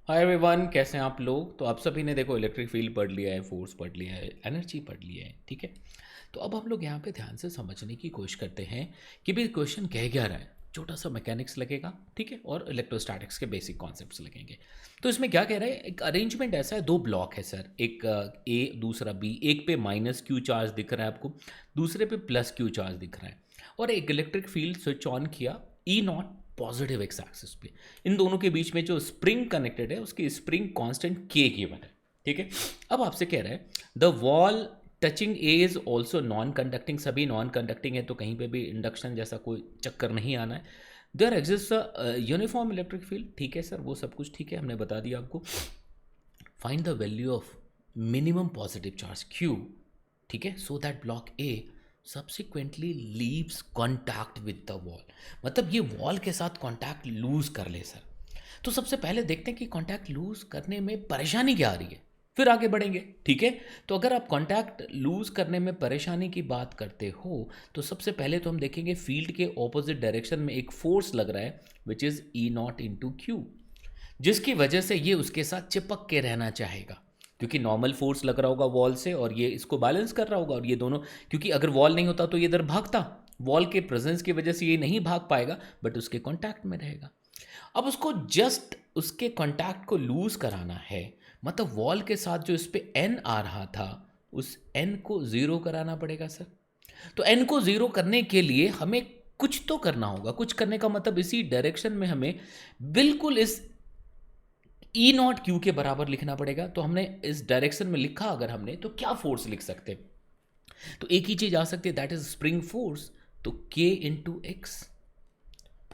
Hi everyone, कैसे हैं आप लोग। तो आप सभी ने देखो इलेक्ट्रिक फील्ड पढ़ लिया है, फोर्स पढ़ लिया है, एनर्जी पढ़ लिया है, ठीक है। तो अब हम लोग यहाँ पे ध्यान से समझने की कोशिश करते हैं कि भाई क्वेश्चन कह क्या रहा है। छोटा सा मैकेनिक्स लगेगा, ठीक है, और इलेक्ट्रोस्टैटिक्स के बेसिक कॉन्सेप्ट्स लगेंगे। तो इसमें क्या कह रहा है, एक अरेंजमेंट ऐसा है, दो ब्लॉक है सर, एक ए दूसरा बी, एक पे माइनस क्यू चार्ज दिख रहा है आपको, दूसरे पे प्लस क्यू चार्ज दिख रहा है, और एक इलेक्ट्रिक फील्ड स्विच ऑन किया ई नॉट पॉजिटिव एक्स एक्सिस पे। इन दोनों के बीच में जो स्प्रिंग कनेक्टेड है उसकी स्प्रिंग कांस्टेंट के गिवन है, ठीक है। अब आपसे कह रहा है the wall touching A is also non conducting, सभी नॉन कंडक्टिंग है तो कहीं पे भी इंडक्शन जैसा कोई चक्कर नहीं आना है। There exist uniform electric field, ठीक है सर, वो सब कुछ ठीक है, हमने बता दिया आपको। Find the value of minimum positive charge Q, ठीक है, so that block A subsequently leaves contact with the wall, मतलब ये वॉल के साथ कॉन्टैक्ट लूज कर ले सर। तो सबसे पहले देखते हैं कि कॉन्टैक्ट लूज करने में परेशानी क्या आ रही है, फिर आगे बढ़ेंगे, ठीक है। तो अगर आप कॉन्टैक्ट लूज करने में परेशानी की बात करते हो तो सबसे पहले तो हम देखेंगे फील्ड के ऑपोजिट डायरेक्शन में एक फोर्स लग रहा है which is E not into Q, जिसकी वजह से ये उसके साथ चिपक के रहना चाहेगा, क्योंकि नॉर्मल फोर्स लग रहा होगा वॉल से और ये इसको बैलेंस कर रहा होगा, और ये दोनों, क्योंकि अगर वॉल नहीं होता तो ये इधर भागता, वॉल के प्रेजेंस की वजह से ये नहीं भाग पाएगा बट उसके कांटेक्ट में रहेगा। अब उसको जस्ट उसके कांटेक्ट को लूज कराना है, मतलब वॉल के साथ जो इस पे एन आ रहा था उस एन को ज़ीरो कराना पड़ेगा सर। तो एन को ज़ीरो करने के लिए हमें कुछ तो करना होगा, कुछ करने का मतलब इसी डायरेक्शन में हमें बिल्कुल इस ई नॉट क्यू के बराबर लिखना पड़ेगा। तो हमने इस डायरेक्शन में लिखा अगर हमने, तो क्या फोर्स लिख सकते हैं, तो एक ही चीज आ सकती है, दैट इज स्प्रिंग फोर्स। तो के इंटू एक्स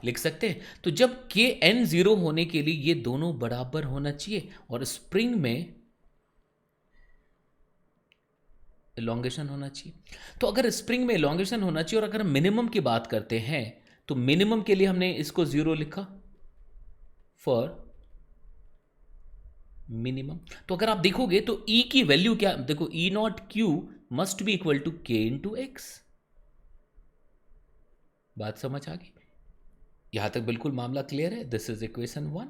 लिख सकते हैं। तो जब के एन जीरो होने के लिए ये दोनों बराबर होना चाहिए, और स्प्रिंग में इलोंगेशन होना चाहिए। तो अगर स्प्रिंग में इलोंगेशन होना चाहिए और अगर मिनिमम की बात करते हैं तो मिनिमम के लिए हमने इसको जीरो लिखा फॉर मिनिमम। तो अगर आप देखोगे तो E की वैल्यू क्या, देखो E nought Q must be equal to K into X. बात समझ आ गई, यहां तक बिल्कुल मामला क्लियर है। दिस इज इक्वेशन वन,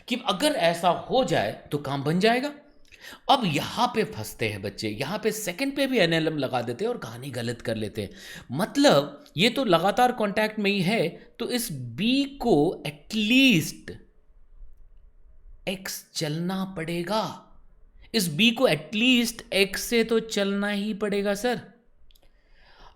कि अगर ऐसा हो जाए तो काम बन जाएगा। अब यहां पे फंसते हैं बच्चे, यहां पे सेकंड पे भी एनएलएम लगा देते हैं और कहानी गलत कर लेते हैं। मतलब ये तो लगातार कांटेक्ट में ही है, तो इस बी को एटलीस्ट एक्स चलना पड़ेगा, इस बी को एटलीस्ट एक्स से तो चलना ही पड़ेगा सर।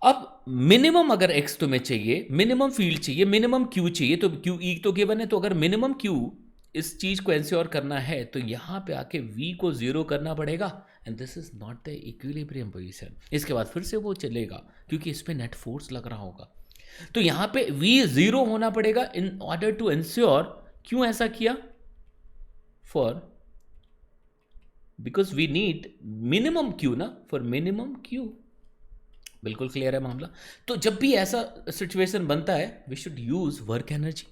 अब मिनिमम अगर एक्स तुम्हें चाहिए, मिनिमम फील्ड चाहिए, मिनिमम क्यू चाहिए, तो क्यू ई तो गिवन है, तो अगर मिनिमम क्यू इस चीज को एंश्योर करना है तो यहां पे आके वी को जीरो करना पड़ेगा, and this is not the equilibrium position. इसके बाद फिर से वो चलेगा क्योंकि इस पे नेट फोर्स लग रहा होगा, तो यहां पे वी जीरो होना पड़ेगा इन ऑर्डर टू एंश्योर। क्यों ऐसा किया, for because we need minimum Q ना, फॉर मिनिमम क्यू। बिल्कुल क्लियर है मामला। तो जब भी ऐसा सिचुएशन बनता है we should use work energy.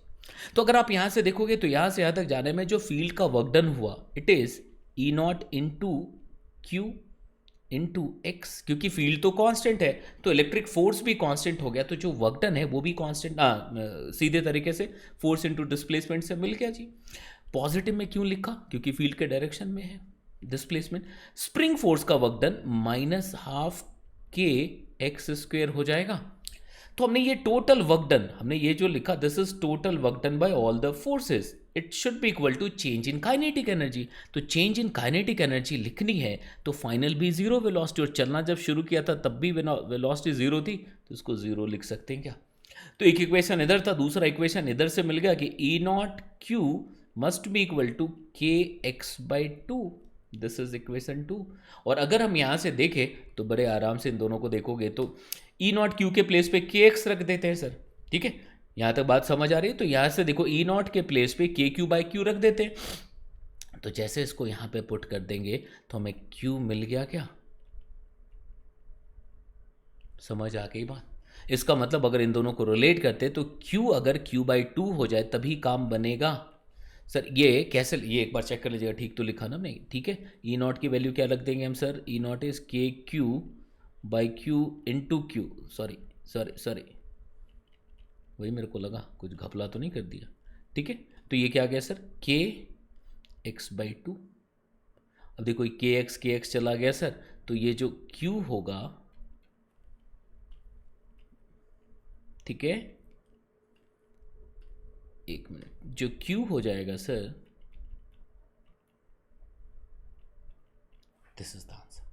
तो अगर आप यहां से देखोगे तो यहां से यहां तक जाने में जो फील्ड का वर्क डन हुआ it is E not into Q into x, क्योंकि फील्ड तो कांस्टेंट है तो इलेक्ट्रिक फोर्स भी कांस्टेंट हो गया, तो जो वर्क डन है वो भी कांस्टेंट, सीधे तरीके से फोर्स इंटू डिस्प्लेसमेंट से मिल गया जी। पॉजिटिव में क्यों लिखा, क्योंकि फील्ड के डायरेक्शन में है डिस्प्लेसमेंट। स्प्रिंग फोर्स का वर्क डन माइनस हाफ के एक्स स्क्वेयर हो जाएगा। तो हमने ये टोटल वर्क डन, हमने ये जो लिखा this is total work done by all the forces, it should be equal to change in kinetic energy. तो चेंज इन काइनेटिक एनर्जी लिखनी है तो फाइनल भी जीरो वेलोसिटी, और चलना जब शुरू किया था तब भी वेलोसिटी जीरो थी, तो इसको जीरो लिख सकते हैं क्या। तो एक इक्वेशन इधर था, दूसरा इक्वेशन इधर से मिल गया कि E nought Q must be equal to K X by two. This is equation two. और अगर हम यहां से देखें तो बड़े आराम से इन दोनों को देखोगे तो ई नॉट क्यू के प्लेस पे के एक्स रख देते हैं सर, ठीक है। यहां तक बात समझ आ रही है। तो यहां से देखो ई नॉट के प्लेस पे के क्यू बाई क्यू रख देते हैं, तो जैसे इसको यहां पे पुट कर देंगे तो हमें क्यू मिल गया क्या, समझ आ गई बात। इसका मतलब अगर इन दोनों को रिलेट करते तो क्यू अगर क्यू बाई टू हो जाए तभी काम बनेगा सर। ये कैसे, ये एक बार चेक कर लीजिएगा, ठीक तो लिखा ना नहीं, ठीक है। ई नॉट की वैल्यू क्या रख देंगे हम सर, ई नॉट इज के Q by Q into Q, sorry sorry sorry, वही मेरे को लगा कुछ घपला तो नहीं कर दिया, ठीक है। तो ये क्या आ गया सर, के x/2। अब देखो के एक्स चला गया सर, तो ये जो q होगा, ठीक है, एक मिनट, जो q हो जाएगा sir, this is the answer.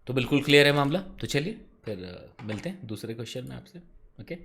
तो बिल्कुल क्लियर है मामला। तो चलिए फिर मिलते हैं दूसरे क्वेश्चन में आपसे। ओके।